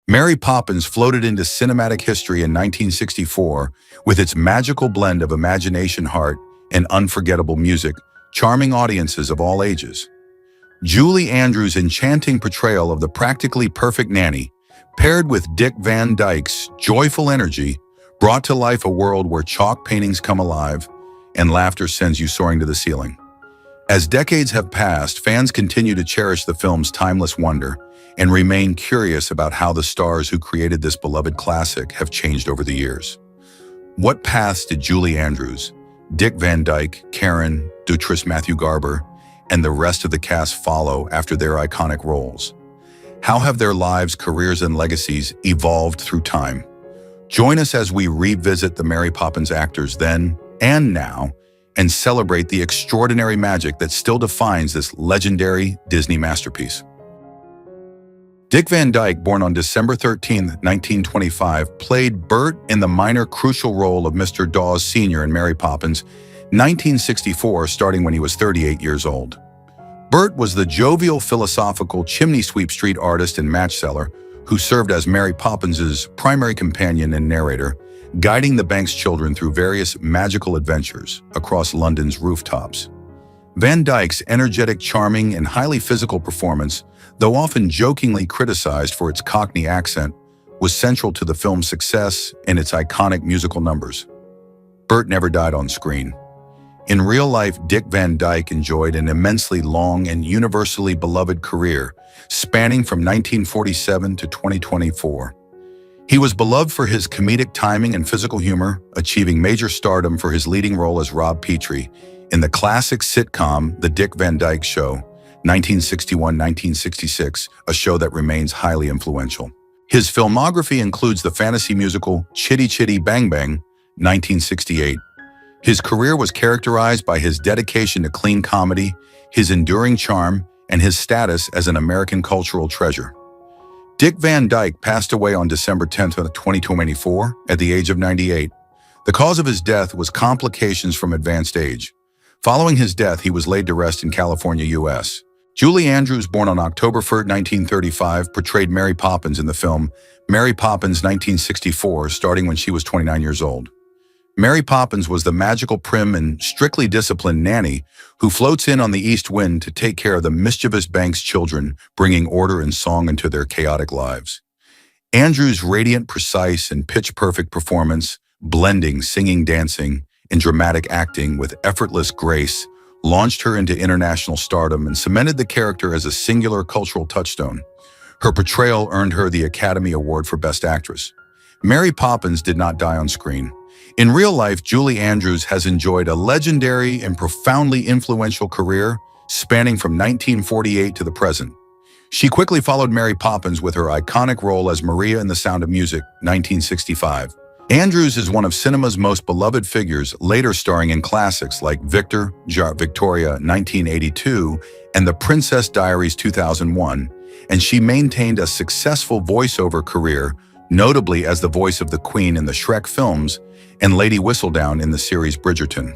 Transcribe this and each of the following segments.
Mary Poppins floated into cinematic history in 1964 with its magical blend of imagination, heart, and unforgettable music, charming audiences of all ages. Julie Andrews' enchanting portrayal of the practically perfect nanny, paired with Dick Van Dyke's joyful energy, brought to life a world where chalk paintings come alive and laughter sends you soaring to the ceiling. As decades have passed, fans continue to cherish the film's timeless wonder and remain curious about how the stars who created this beloved classic have changed over the years. What paths did Julie Andrews, Dick Van Dyke, Karen, Dotrice Matthew Garber, and the rest of the cast follow after their iconic roles? How have their lives, careers, and legacies evolved through time? Join us as we revisit the Mary Poppins actors then and now and celebrate the extraordinary magic that still defines this legendary Disney masterpiece. Dick Van Dyke, born on December 13, 1925, played Bert in the minor crucial role of Mr. Dawes Sr. in Mary Poppins, 1964, starting when he was 38 years old. Bert was the jovial, philosophical, chimney-sweep street artist and match-seller who served as Mary Poppins's primary companion and narrator, guiding the bank's children through various magical adventures across London's rooftops. Van Dyke's energetic, charming, and highly physical performance, though often jokingly criticized for its Cockney accent, was central to the film's success and its iconic musical numbers. Bert never died on screen. In real life, Dick Van Dyke enjoyed an immensely long and universally beloved career, spanning from 1947 to 2024. He was beloved for his comedic timing and physical humor, achieving major stardom for his leading role as Rob Petrie in the classic sitcom The Dick Van Dyke Show, 1961-1966, a show that remains highly influential. His filmography includes the fantasy musical Chitty Chitty Bang Bang, 1968. His career was characterized by his dedication to clean comedy, his enduring charm, and his status as an American cultural treasure. Dick Van Dyke passed away on December 10, 2024, at the age of 98. The cause of his death was complications from advanced age. Following his death, he was laid to rest in California, U.S. Julie Andrews, born on October 1, 1935, portrayed Mary Poppins in the film Mary Poppins 1964, starting when she was 29 years old. Mary Poppins was the magical, prim, and strictly disciplined nanny who floats in on the east wind to take care of the mischievous bank's children, bringing order and song into their chaotic lives. Andrews' radiant, precise, and pitch-perfect performance, blending singing, dancing, and dramatic acting with effortless grace, launched her into international stardom and cemented the character as a singular cultural touchstone. Her portrayal earned her the Academy Award for Best Actress. Mary Poppins did not die on screen. In real life, Julie Andrews has enjoyed a legendary and profoundly influential career spanning from 1948 to the present. She quickly followed Mary Poppins with her iconic role as Maria in The Sound of Music, 1965. Andrews is one of cinema's most beloved figures, later starring in classics like Victor, Victoria, 1982, and The Princess Diaries, 2001, and she maintained a successful voiceover career, notably as the voice of the Queen in the Shrek films and Lady Whistledown in the series Bridgerton.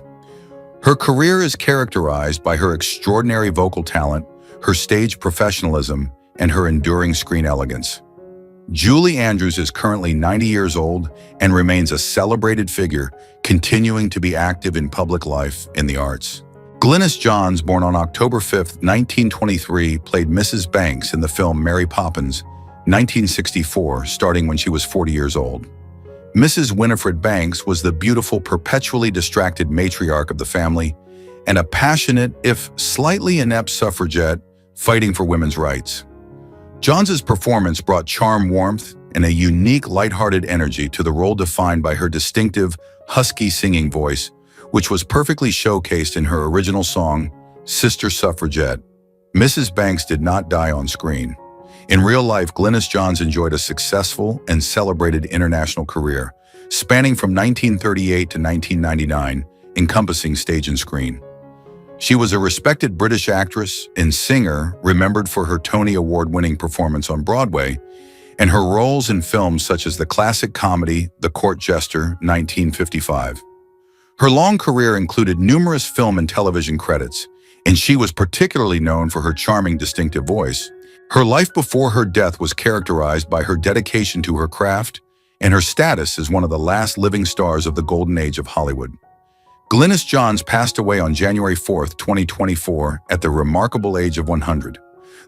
Her career is characterized by her extraordinary vocal talent, her stage professionalism, and her enduring screen elegance. Julie Andrews is currently 90 years old and remains a celebrated figure, continuing to be active in public life and the arts. Glynis Johns, born on October 5, 1923, played Mrs. Banks in the film Mary Poppins, 1964, starting when she was 40 years old. Mrs. Winifred Banks was the beautiful, perpetually distracted matriarch of the family and a passionate, if slightly inept suffragette fighting for women's rights. Johns's performance brought charm, warmth, and a unique, lighthearted energy to the role, defined by her distinctive, husky singing voice, which was perfectly showcased in her original song, Sister Suffragette. Mrs. Banks did not die on screen. In real life, Glynis Johns enjoyed a successful and celebrated international career, spanning from 1938 to 1999, encompassing stage and screen. She was a respected British actress and singer, remembered for her Tony Award-winning performance on Broadway, and her roles in films such as the classic comedy The Court Jester, 1955. Her long career included numerous film and television credits, and she was particularly known for her charming, distinctive voice. Her life before her death was characterized by her dedication to her craft and her status as one of the last living stars of the golden age of Hollywood. Glynis Johns passed away on January 4, 2024, at the remarkable age of 100.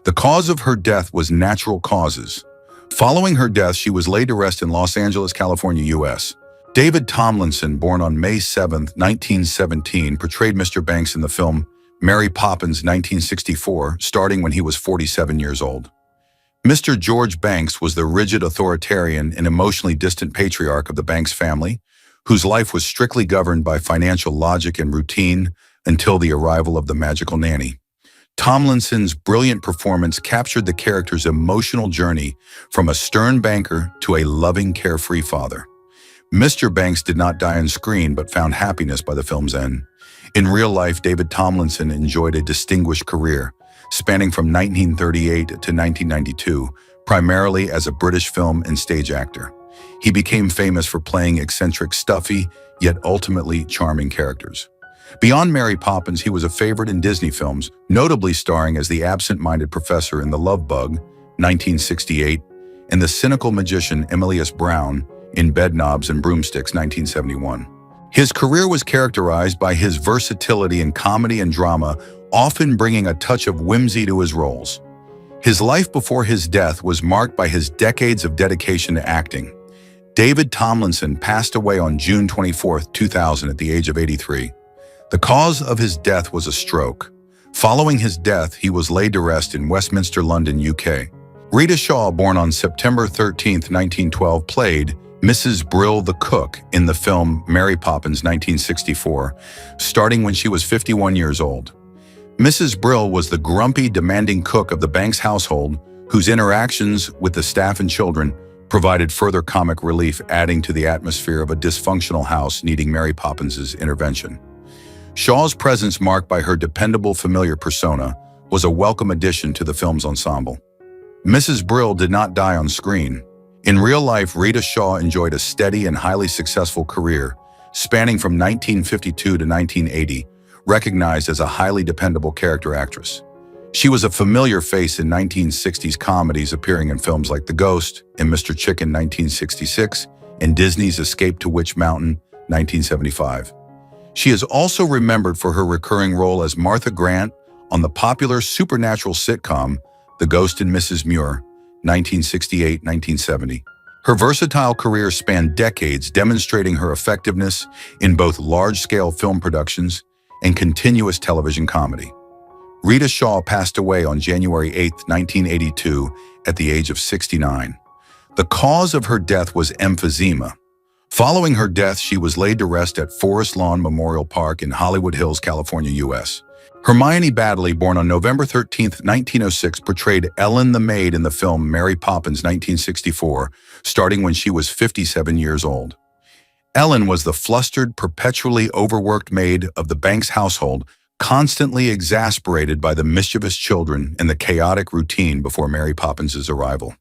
The cause of her death was natural causes. Following her death, she was laid to rest in Los Angeles, California, U.S. David Tomlinson, born on May 7, 1917, portrayed Mr. Banks in the film Mary Poppins, 1964, starting when he was 47 years old. Mr. George Banks was the rigid authoritarian and emotionally distant patriarch of the Banks family, whose life was strictly governed by financial logic and routine until the arrival of the magical nanny. Tomlinson's brilliant performance captured the character's emotional journey from a stern banker to a loving, carefree father. Mr. Banks did not die on screen but found happiness by the film's end. In real life, David Tomlinson enjoyed a distinguished career, spanning from 1938 to 1992, primarily as a British film and stage actor. He became famous for playing eccentric, stuffy, yet ultimately charming characters. Beyond Mary Poppins, he was a favorite in Disney films, notably starring as the absent-minded professor in The Love Bug, 1968, and the cynical magician Emilius Brown in Bedknobs and Broomsticks, 1971. His career was characterized by his versatility in comedy and drama, often bringing a touch of whimsy to his roles. His life before his death was marked by his decades of dedication to acting. David Tomlinson passed away on June 24, 2000 at the age of 83. The cause of his death was a stroke. Following his death, he was laid to rest in Westminster, London, UK. Reta Shaw, born on September 13, 1912, played Mrs. Brill the cook in the film Mary Poppins, 1964, starting when she was 51 years old. Mrs. Brill was the grumpy, demanding cook of the Banks household, whose interactions with the staff and children provided further comic relief, adding to the atmosphere of a dysfunctional house needing Mary Poppins' intervention. Shaw's presence, marked by her dependable, familiar persona, was a welcome addition to the film's ensemble. Mrs. Brill did not die on screen. In real life, Reta Shaw enjoyed a steady and highly successful career, spanning from 1952 to 1980, recognized as a highly dependable character actress. She was a familiar face in 1960s comedies, appearing in films like The Ghost and Mr. Chicken, 1966, and Disney's Escape to Witch Mountain, 1975. She is also remembered for her recurring role as Martha Grant on the popular supernatural sitcom The Ghost and Mrs. Muir, 1968-1970. Her versatile career spanned decades, demonstrating her effectiveness in both large-scale film productions and continuous television comedy. Reta Shaw passed away on January 8, 1982, at the age of 69. The cause of her death was emphysema. Following her death, she was laid to rest at Forest Lawn Memorial Park in Hollywood Hills, California, U.S. Hermione Baddeley, born on November 13, 1906, portrayed Ellen the maid in the film Mary Poppins, 1964, starting when she was 57 years old. Ellen was the flustered, perpetually overworked maid of the Banks household, constantly exasperated by the mischievous children and the chaotic routine before Mary Poppins' arrival.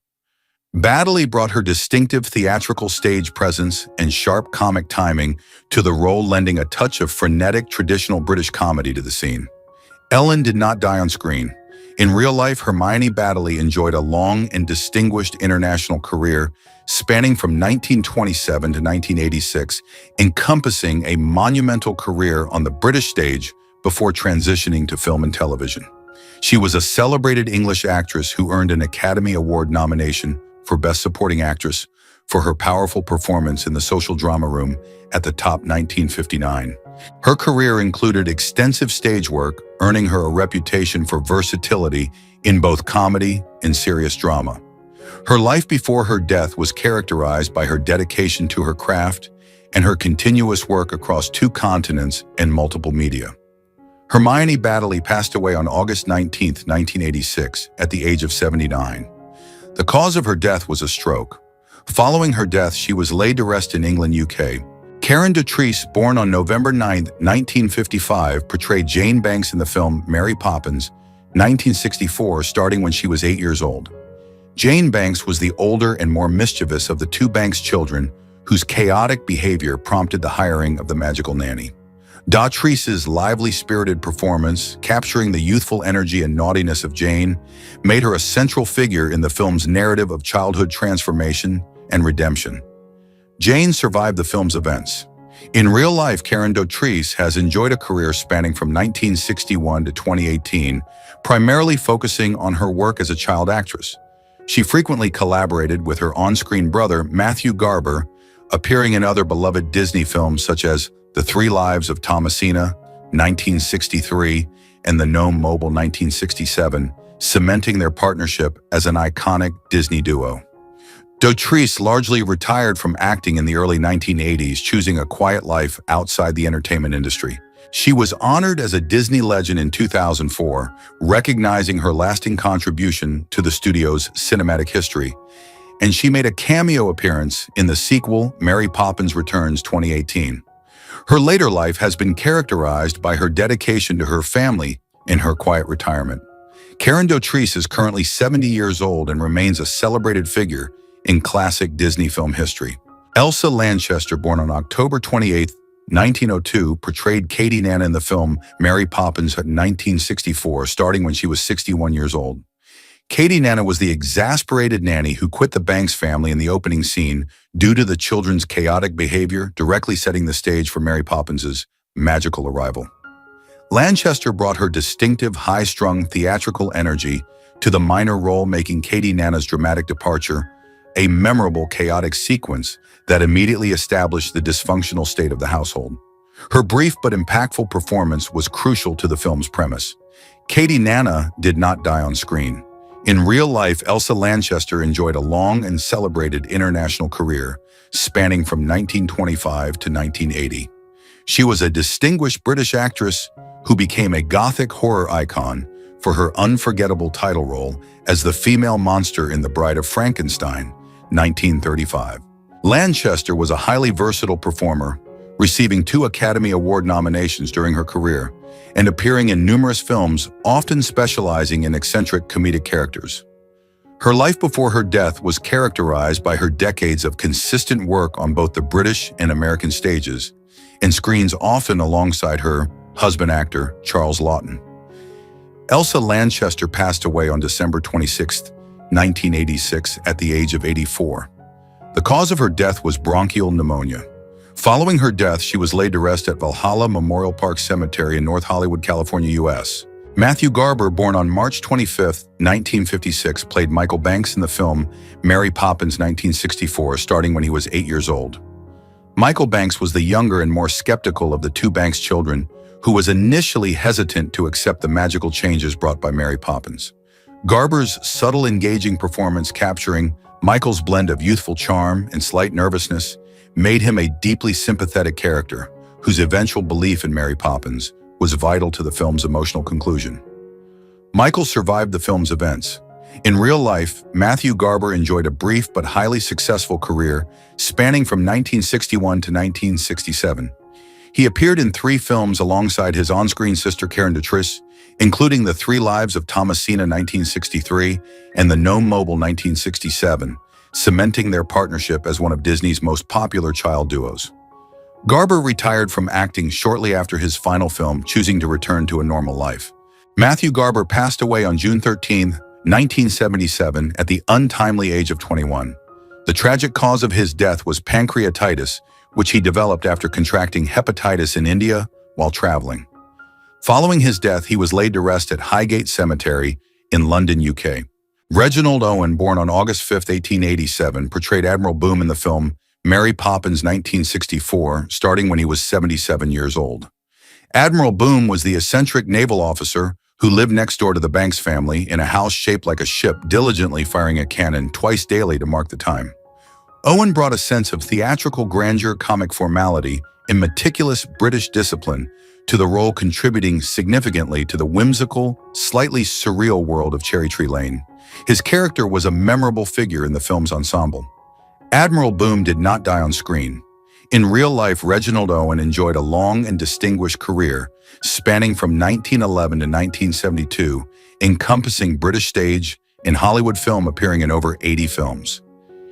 Baddeley brought her distinctive theatrical stage presence and sharp comic timing to the role, lending a touch of frenetic traditional British comedy to the scene. Ellen did not die on screen. In real life, Hermione Baddeley enjoyed a long and distinguished international career spanning from 1927 to 1986, encompassing a monumental career on the British stage before transitioning to film and television. She was a celebrated English actress who earned an Academy Award nomination for Best Supporting Actress for her powerful performance in The Social Drama Room at the Top 1959. Her career included extensive stage work, earning her a reputation for versatility in both comedy and serious drama. Her life before her death was characterized by her dedication to her craft and her continuous work across 2 continents and multiple media. Hermione Baddeley passed away on August 19, 1986, at the age of 79. The cause of her death was a stroke. Following her death, she was laid to rest in England, UK. Karen Dotrice, born on November 9, 1955, portrayed Jane Banks in the film Mary Poppins, 1964, starting when she was 8 years old. Jane Banks was the older and more mischievous of the 2 Banks children, whose chaotic behavior prompted the hiring of the magical nanny. Dotrice's lively, spirited performance, capturing the youthful energy and naughtiness of Jane, made her a central figure in the film's narrative of childhood transformation and redemption. Jane survived the film's events. In real life, Karen Dotrice has enjoyed a career spanning from 1961 to 2018, primarily focusing on her work as a child actress. She frequently collaborated with her on-screen brother, Matthew Garber, appearing in other beloved Disney films such as The 3 Lives of Thomasina, 1963, and The Gnome Mobile, 1967, cementing their partnership as an iconic Disney duo. Dotrice largely retired from acting in the early 1980s, choosing a quiet life outside the entertainment industry. She was honored as a Disney legend in 2004, recognizing her lasting contribution to the studio's cinematic history, and she made a cameo appearance in the sequel Mary Poppins Returns 2018. Her later life has been characterized by her dedication to her family in her quiet retirement. Karen Dotrice is currently 70 years old and remains a celebrated figure in classic Disney film history. Elsa Lanchester, born on October 28, 1902, portrayed Katie Nana in the film Mary Poppins 1964, starting when she was 61 years old. Katie Nana was the exasperated nanny who quit the Banks family in the opening scene due to the children's chaotic behavior, directly setting the stage for Mary Poppins's magical arrival. Lanchester brought her distinctive, high-strung theatrical energy to the minor role, making Katie Nana's dramatic departure a memorable, chaotic sequence that immediately established the dysfunctional state of the household. Her brief but impactful performance was crucial to the film's premise. Katie Nana did not die on screen. In real life, Elsa Lanchester enjoyed a long and celebrated international career, spanning from 1925 to 1980. She was a distinguished British actress who became a Gothic horror icon for her unforgettable title role as the female monster in The Bride of Frankenstein, 1935. Lanchester was a highly versatile performer, receiving 2 Academy Award nominations during her career and appearing in numerous films, often specializing in eccentric comedic characters. Her life before her death was characterized by her decades of consistent work on both the British and American stages, and screens often alongside her husband actor Charles Laughton. Elsa Lanchester passed away on December 26, 1986, at the age of 84. The cause of her death was bronchial pneumonia. Following her death, she was laid to rest at Valhalla Memorial Park Cemetery in North Hollywood, California, U.S. Matthew Garber, born on March 25, 1956, played Michael Banks in the film Mary Poppins 1964, starting when he was 8 years old. Michael Banks was the younger and more skeptical of the 2 Banks children, who was initially hesitant to accept the magical changes brought by Mary Poppins. Garber's subtle, engaging performance, capturing Michael's blend of youthful charm and slight nervousness, made him a deeply sympathetic character whose eventual belief in Mary Poppins was vital to the film's emotional conclusion. Michael survived the film's events. In real life, Matthew Garber enjoyed a brief but highly successful career spanning from 1961 to 1967. He appeared in 3 films alongside his on-screen sister Karen Dotrice, including The 3 Lives of Thomasina 1963 and The Gnome Mobile 1967, cementing their partnership as one of Disney's most popular child duos. Garber retired from acting shortly after his final film, choosing to return to a normal life. Matthew Garber passed away on June 13, 1977, at the untimely age of 21. The tragic cause of his death was pancreatitis, which he developed after contracting hepatitis in India while traveling. Following his death, he was laid to rest at Highgate Cemetery in London, UK. Reginald Owen, born on August 5, 1887, portrayed Admiral Boom in the film Mary Poppins 1964, starting when he was 77 years old. Admiral Boom was the eccentric naval officer who lived next door to the Banks family in a house shaped like a ship, diligently firing a cannon twice daily to mark the time. Owen brought a sense of theatrical grandeur, comic formality, and meticulous British discipline to the role, contributing significantly to the whimsical, slightly surreal world of Cherry Tree Lane. His character was a memorable figure in the film's ensemble. Admiral Boom did not die on screen. In real life, Reginald Owen enjoyed a long and distinguished career spanning from 1911 to 1972, encompassing British stage and Hollywood film, appearing in over 80 films.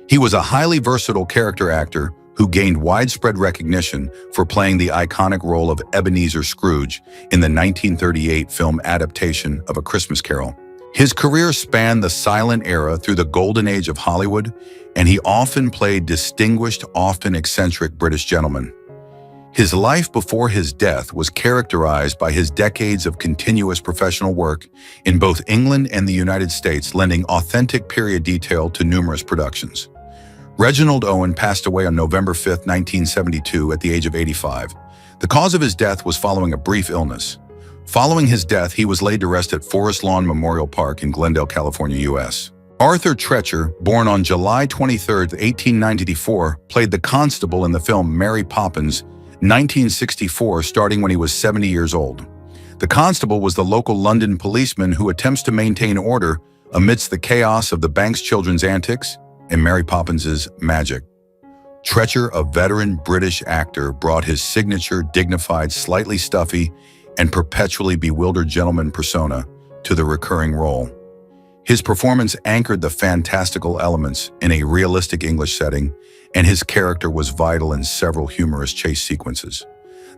He was a highly versatile character actor who gained widespread recognition for playing the iconic role of Ebenezer Scrooge in the 1938 film adaptation of A Christmas Carol. His career spanned the silent era through the golden age of Hollywood, and he often played distinguished, often eccentric British gentlemen. His life before his death was characterized by his decades of continuous professional work in both England and the United States, lending authentic period detail to numerous productions. Reginald Owen passed away on November 5, 1972, at the age of 85. The cause of his death was following a brief illness. Following his death, he was laid to rest at Forest Lawn Memorial Park in Glendale, California, U.S. Arthur Treacher, born on July 23, 1894, played the constable in the film Mary Poppins, 1964, starting when he was 70 years old. The constable was the local London policeman who attempts to maintain order amidst the chaos of the bank's children's antics and Mary Poppins's magic. Treacher, a veteran British actor, brought his signature, dignified, slightly stuffy, and perpetually bewildered gentleman persona to the recurring role. His performance anchored the fantastical elements in a realistic English setting, and his character was vital in several humorous chase sequences.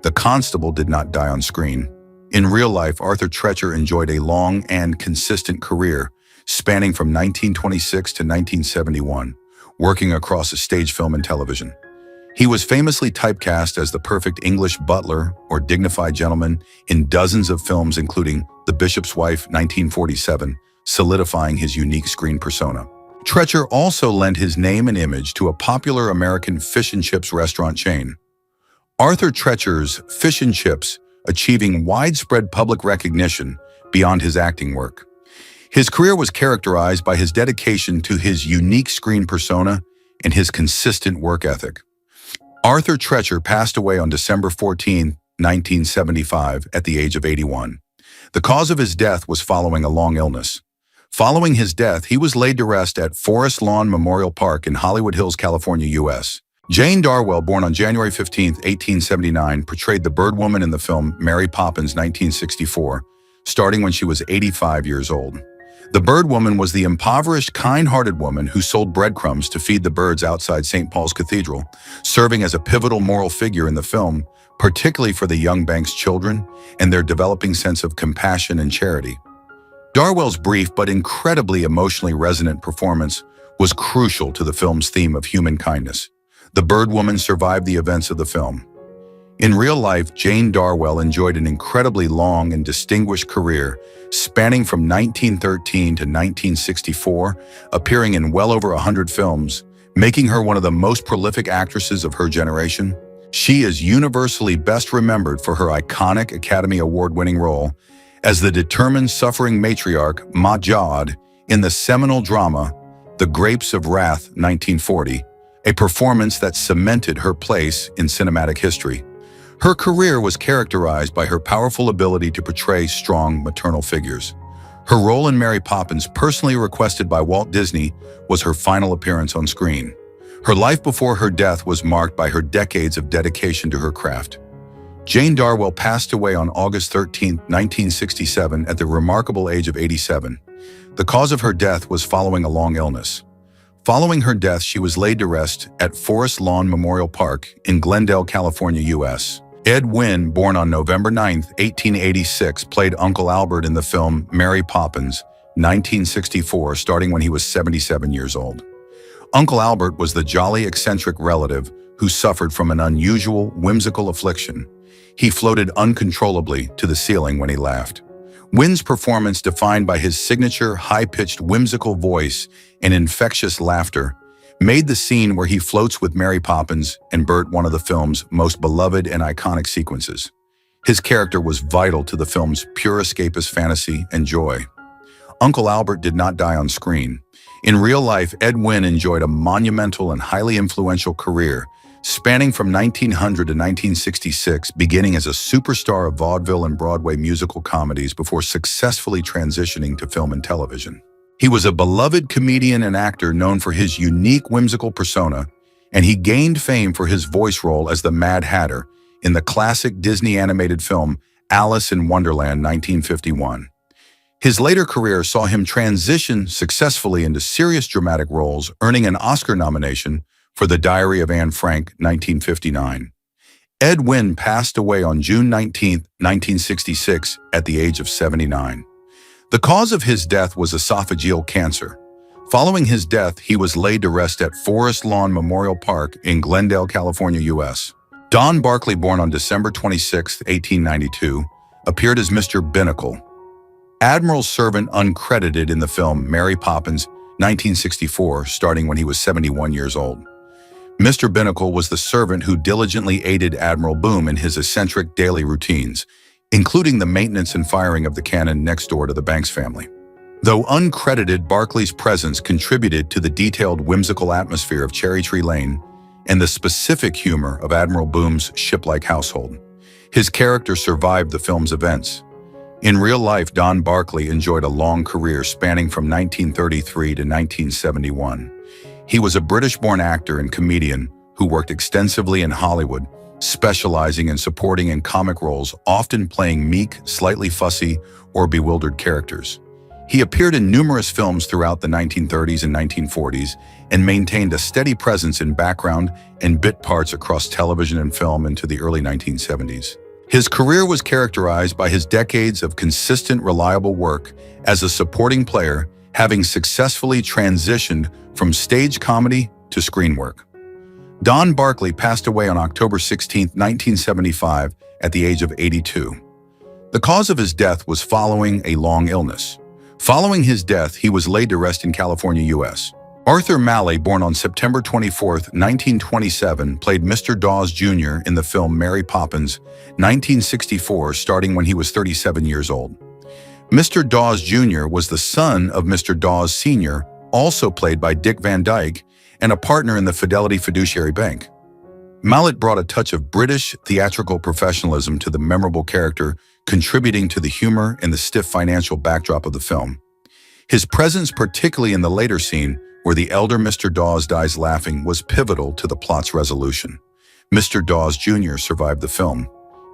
The constable did not die on screen. In real life, Arthur Treacher enjoyed a long and consistent career, spanning from 1926 to 1971, working across stage, film, and television. He was famously typecast as the perfect English butler or dignified gentleman in dozens of films, including The Bishop's Wife, 1947, solidifying his unique screen persona. Treacher also lent his name and image to a popular American fish and chips restaurant chain. Arthur Treacher's Fish and Chips achieving widespread public recognition beyond his acting work. His career was characterized by his dedication to his unique screen persona and his consistent work ethic. Arthur Treacher passed away on December 14, 1975, at the age of 81. The cause of his death was following a long illness. Following his death, he was laid to rest at Forest Lawn Memorial Park in Hollywood Hills, California, U.S. Jane Darwell, born on January 15, 1879, portrayed the Birdwoman in the film Mary Poppins, 1964, starting when she was 85 years old. The Birdwoman was the impoverished, kind-hearted woman who sold breadcrumbs to feed the birds outside St. Paul's Cathedral, serving as a pivotal moral figure in the film, particularly for the young bank's children and their developing sense of compassion and charity. Darwell's brief but incredibly emotionally resonant performance was crucial to the film's theme of human kindness. The Birdwoman survived the events of the film. In real life, Jane Darwell enjoyed an incredibly long and distinguished career, spanning from 1913 to 1964, appearing in well over 100 films, making her one of the most prolific actresses of her generation. She is universally best remembered for her iconic Academy Award-winning role as the determined, suffering matriarch Ma Jod in the seminal drama The Grapes of Wrath, 1940, a performance that cemented her place in cinematic history. Her career was characterized by her powerful ability to portray strong maternal figures. Her role in Mary Poppins, personally requested by Walt Disney, was her final appearance on screen. Her life before her death was marked by her decades of dedication to her craft. Jane Darwell passed away on August 13, 1967, at the remarkable age of 87. The cause of her death was following a long illness. Following her death, she was laid to rest at Forest Lawn Memorial Park in Glendale, California, U.S. Ed Wynn, born on November 9, 1886, played Uncle Albert in the film Mary Poppins, 1964, starting when he was 77 years old. Uncle Albert was the jolly, eccentric relative who suffered from an unusual, whimsical affliction. He floated uncontrollably to the ceiling when he laughed. Wynn's performance, defined by his signature high-pitched, whimsical voice and infectious laughter, made the scene where he floats with Mary Poppins and Bert one of the film's most beloved and iconic sequences. His character was vital to the film's pure escapist fantasy and joy. Uncle Albert did not die on screen. In real life, Ed Wynn enjoyed a monumental and highly influential career, spanning from 1900 to 1966, beginning as a superstar of vaudeville and Broadway musical comedies before successfully transitioning to film and television. He was a beloved comedian and actor known for his unique whimsical persona, and he gained fame for his voice role as the Mad Hatter in the classic Disney animated film Alice in Wonderland, 1951. His later career saw him transition successfully into serious dramatic roles, earning an Oscar nomination for The Diary of Anne Frank, 1959. Ed Wynn passed away on June 19, 1966, at the age of 79. The cause of his death was esophageal cancer. Following his death, he was laid to rest at Forest Lawn Memorial Park in Glendale, California, U.S. Don Barclay, born on December 26, 1892, appeared as Mr. Binnacle, Admiral's servant uncredited in the film Mary Poppins, 1964, starting when he was 71 years old. Mr. Binnacle was the servant who diligently aided Admiral Boom in his eccentric daily routines, including the maintenance and firing of the cannon next door to the Banks family. Though uncredited, Barclay's presence contributed to the detailed whimsical atmosphere of Cherry Tree Lane and the specific humor of Admiral Boom's ship-like household. His character survived the film's events. In real life, Don Barclay enjoyed a long career spanning from 1933 to 1971. He was a British-born actor and comedian who worked extensively in Hollywood, specializing in supporting and comic roles, often playing meek, slightly fussy, or bewildered characters. He appeared in numerous films throughout the 1930s and 1940s and maintained a steady presence in background and bit parts across television and film into the early 1970s. His career was characterized by his decades of consistent, reliable work as a supporting player, having successfully transitioned from stage comedy to screen work. Don Barclay passed away on October 16, 1975, at the age of 82. The cause of his death was following a long illness. Following his death, he was laid to rest in California, U.S. Arthur Malet, born on September 24, 1927, played Mr. Dawes Jr. in the film Mary Poppins, 1964, starting when he was 37 years old. Mr. Dawes Jr. was the son of Mr. Dawes Sr., also played by Dick Van Dyke, and a partner in the Fidelity Fiduciary Bank. Malet brought a touch of British theatrical professionalism to the memorable character, contributing to the humor and the stiff financial backdrop of the film. His presence, particularly in the later scene, where the elder Mr. Dawes dies laughing, was pivotal to the plot's resolution. Mr. Dawes Jr. survived the film.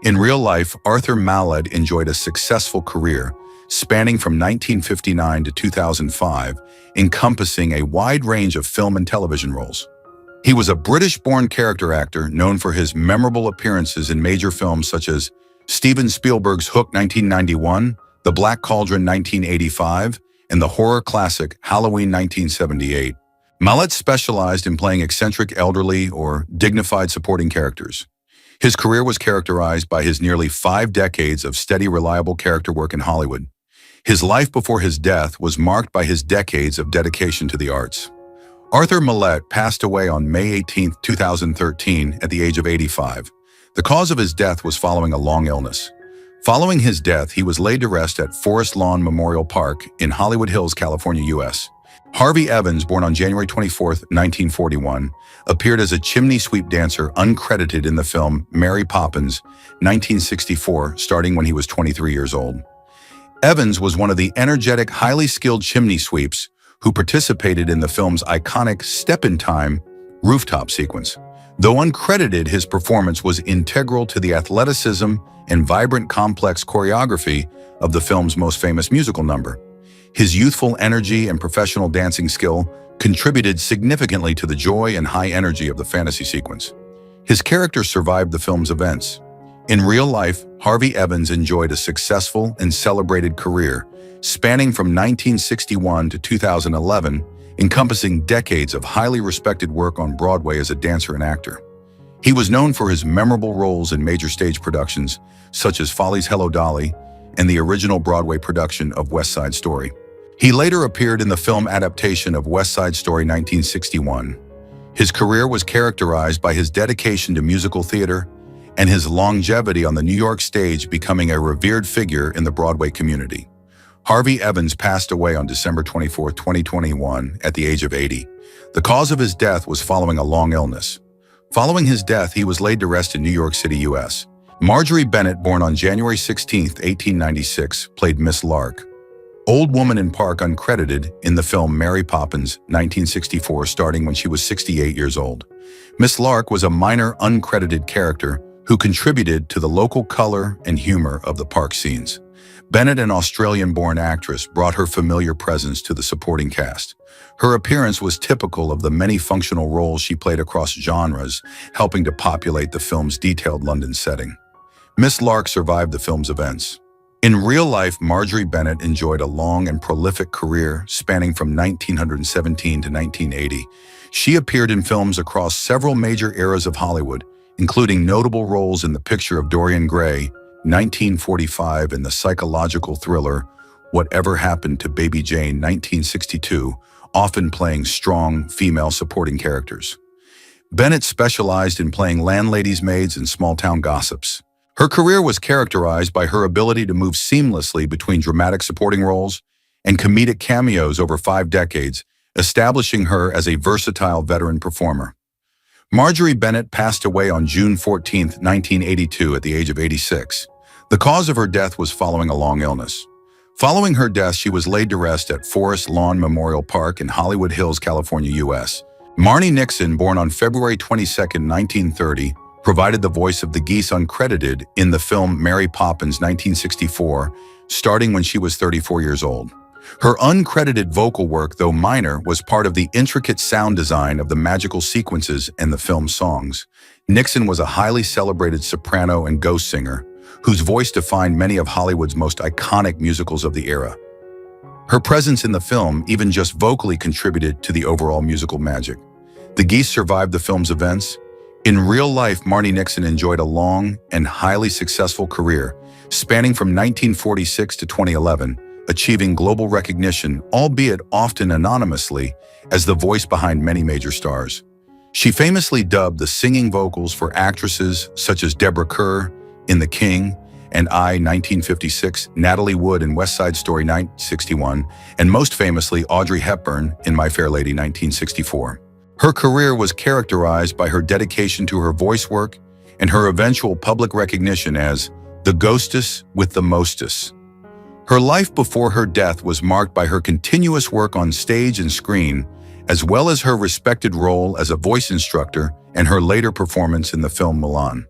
In real life, Arthur Malet enjoyed a successful career, spanning from 1959 to 2005, encompassing a wide range of film and television roles. He was a British-born character actor known for his memorable appearances in major films such as Steven Spielberg's Hook 1991, The Black Cauldron 1985, and the horror classic Halloween 1978. Malet specialized in playing eccentric elderly or dignified supporting characters. His career was characterized by his nearly 5 decades of steady, reliable character work in Hollywood. His life before his death was marked by his decades of dedication to the arts. Arthur Malet passed away on May 18, 2013, at the age of 85. The cause of his death was following a long illness. Following his death, he was laid to rest at Forest Lawn Memorial Park in Hollywood Hills, California, U.S. Harvey Evans, born on January 24, 1941, appeared as a chimney sweep dancer uncredited in the film Mary Poppins, 1964, starting when he was 23 years old. Evans was one of the energetic, highly skilled chimney sweeps who participated in the film's iconic step-in-time rooftop sequence. Though uncredited, his performance was integral to the athleticism and vibrant, complex choreography of the film's most famous musical number. His youthful energy and professional dancing skill contributed significantly to the joy and high energy of the fantasy sequence. His character survived the film's events. In real life, Harvey Evans enjoyed a successful and celebrated career, spanning from 1961 to 2011, encompassing decades of highly respected work on Broadway as a dancer and actor. He was known for his memorable roles in major stage productions, such as Folly's Hello Dolly and the original Broadway production of West Side Story. He later appeared in the film adaptation of West Side Story 1961. His career was characterized by his dedication to musical theater and his longevity on the New York stage, becoming a revered figure in the Broadway community. Harvey Evans passed away on December 24, 2021, at the age of 80. The cause of his death was following a long illness. Following his death, he was laid to rest in New York City, U.S. Marjorie Bennett, born on January 16, 1896, played Miss Lark, Old Woman in Park, uncredited in the film Mary Poppins, 1964, starting when she was 68 years old. Miss Lark was a minor, uncredited character who contributed to the local color and humor of the park scenes. Bennett, an Australian-born actress, brought her familiar presence to the supporting cast. Her appearance was typical of the many functional roles she played across genres, helping to populate the film's detailed London setting. Miss Lark survived the film's events. In real life, Marjorie Bennett enjoyed a long and prolific career spanning from 1917 to 1980. She appeared in films across several major eras of Hollywood, including notable roles in The Picture of Dorian Gray, 1945, and the psychological thriller Whatever Happened to Baby Jane, 1962, often playing strong female supporting characters. Bennett specialized in playing landladies' maids and small-town gossips. Her career was characterized by her ability to move seamlessly between dramatic supporting roles and comedic cameos over 5 decades, establishing her as a versatile veteran performer. Marjorie Bennett passed away on June 14, 1982, at the age of 86. The cause of her death was following a long illness. Following her death, she was laid to rest at Forest Lawn Memorial Park in Hollywood Hills, California, U.S. Marni Nixon, born on February 22, 1930, provided the voice of the geese uncredited in the film Mary Poppins, 1964, starting when she was 34 years old. Her uncredited vocal work, though minor, was part of the intricate sound design of the magical sequences and the film's songs. Nixon was a highly celebrated soprano and ghost singer, whose voice defined many of Hollywood's most iconic musicals of the era. Her presence in the film, even just vocally, contributed to the overall musical magic. The geese survived the film's events. In real life, Marni Nixon enjoyed a long and highly successful career, spanning from 1946 to 2011, achieving global recognition, albeit often anonymously, as the voice behind many major stars. She famously dubbed the singing vocals for actresses such as Deborah Kerr in The King and I, 1956, Natalie Wood in West Side Story, 1961, and most famously Audrey Hepburn in My Fair Lady, 1964. Her career was characterized by her dedication to her voice work and her eventual public recognition as the ghostess with the mostess. Her life before her death was marked by her continuous work on stage and screen, as well as her respected role as a voice instructor and her later performance in the film Milan.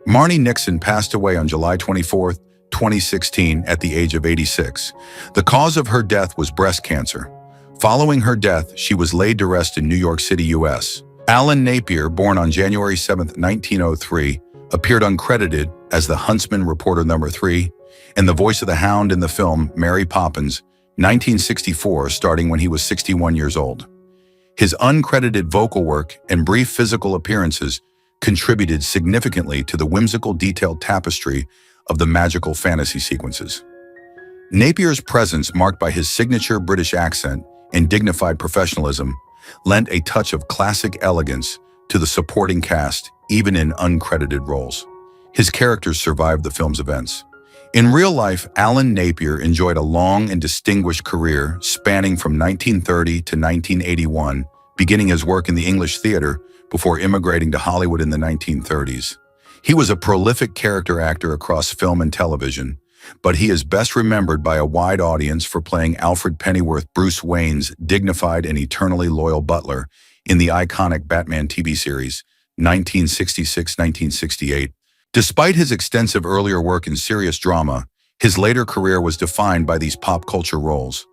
Marni Nixon passed away on July 24, 2016, at the age of 86. The cause of her death was breast cancer. Following her death, she was laid to rest in New York City, U.S. Alan Napier, born on January 7, 1903, appeared uncredited as the Huntsman Reporter No. 3 and the voice of the Hound in the film Mary Poppins, 1964, starting when he was 61 years old. His uncredited vocal work and brief physical appearances contributed significantly to the whimsical, detailed tapestry of the magical fantasy sequences. Napier's presence, marked by his signature British accent and dignified professionalism, lent a touch of classic elegance to the supporting cast, even in uncredited roles. His characters survived the film's events. In real life, Alan Napier enjoyed a long and distinguished career spanning from 1930 to 1981, beginning his work in the English theater before immigrating to Hollywood in the 1930s. He was a prolific character actor across film and television, but he is best remembered by a wide audience for playing Alfred Pennyworth, Bruce Wayne's dignified and eternally loyal butler in the iconic Batman TV series, 1966-1968. Despite his extensive earlier work in serious drama, his later career was defined by these pop culture roles.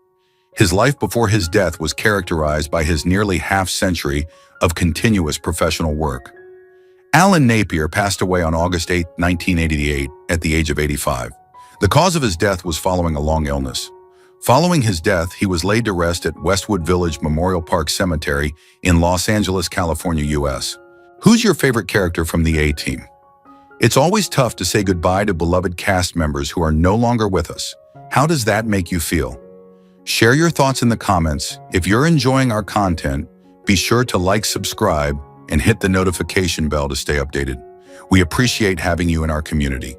His life before his death was characterized by his nearly half-century of continuous professional work. Alan Napier passed away on August 8, 1988, at the age of 85. The cause of his death was following a long illness. Following his death, he was laid to rest at Westwood Village Memorial Park Cemetery in Los Angeles, California, U.S. Who's your favorite character from the A-Team? It's always tough to say goodbye to beloved cast members who are no longer with us. How does that make you feel? Share your thoughts in the comments. If you're enjoying our content, be sure to like, subscribe, and hit the notification bell to stay updated. We appreciate having you in our community.